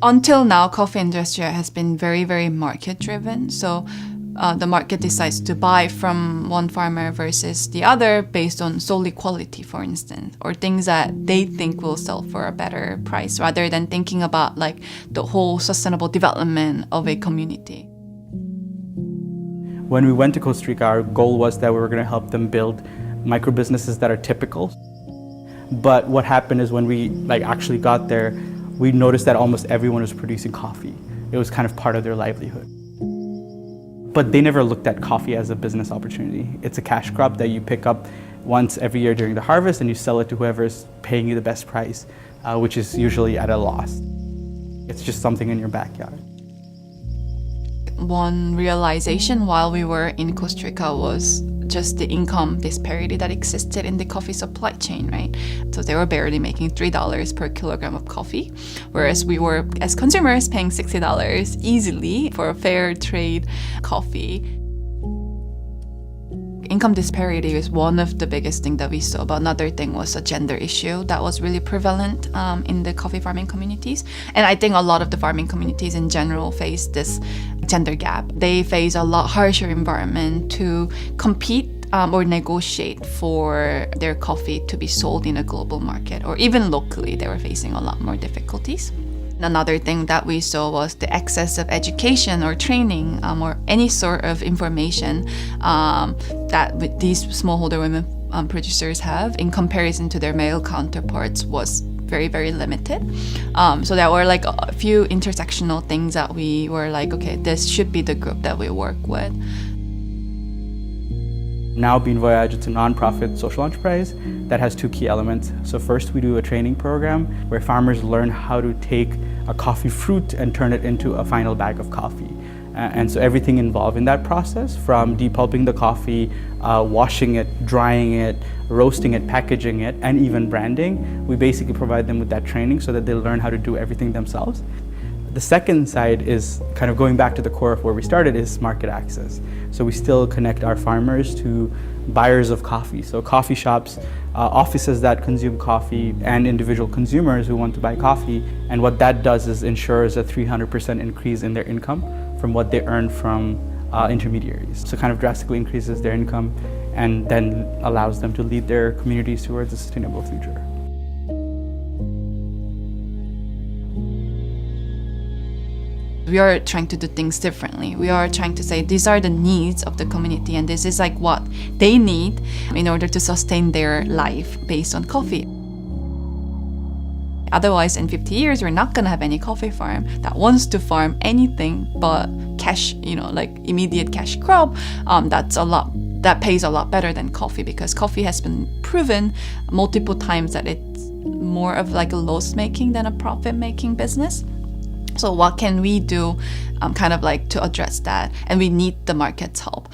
Until now, coffee industry has been very, very market driven. So the market decides to buy from one farmer versus the other based on solely quality, for instance, or things that they think will sell for a better price, rather than thinking about like the whole sustainable development of a community. When we went to Costa Rica, our goal was that we were going to help them build micro businesses that are typical. But what happened is when we actually got there, we noticed that almost everyone was producing coffee. It was kind of part of their livelihood. But they never looked at coffee as a business opportunity. It's a cash crop that you pick up once every year during the harvest and you sell it to whoever is paying you the best price, which is usually at a loss. It's just something in your backyard. One realization while we were in Costa Rica was just the income disparity that existed in the coffee supply chain, right? So they were barely making $3 per kilogram of coffee, whereas we were, as consumers, paying $60 easily for a fair trade coffee. Income disparity is one of the biggest things that we saw, but another thing was a gender issue that was really prevalent in the coffee farming communities. And I think a lot of the farming communities in general face this gender gap. They face a lot harsher environment to compete or negotiate for their coffee to be sold in a global market, or even locally, they were facing a lot more difficulties. Another thing that we saw was the excess of education or training or any sort of information that these smallholder women producers have in comparison to their male counterparts was very, very limited. So there were like a few intersectional things that we were like, okay, this should be the group that we work with. Now Bean Voyage, it's a non-profit social enterprise that has two key elements. So first we do a training program where farmers learn how to take a coffee fruit and turn it into a final bag of coffee. And so everything involved in that process, from depulping the coffee, washing it, drying it, roasting it, packaging it, and even branding, we basically provide them with that training so that they learn how to do everything themselves. The second side is kind of going back to the core of where we started, is market access. So we still connect our farmers to buyers of coffee. So coffee shops, offices that consume coffee, and individual consumers who want to buy coffee. And what that does is ensures a 300% increase in their income from what they earn from intermediaries. So kind of drastically increases their income and then allows them to lead their communities towards a sustainable future. We are trying to do things differently. We are trying to say these are the needs of the community and this is like what they need in order to sustain their life based on coffee. Otherwise, in 50 years, we're not going to have any coffee farm that wants to farm anything but cash, like immediate cash crop. That pays a lot better than coffee, because coffee has been proven multiple times that it's more of like a loss-making than a profit-making business. So what can we do kind of like to address that? And we need the market's help.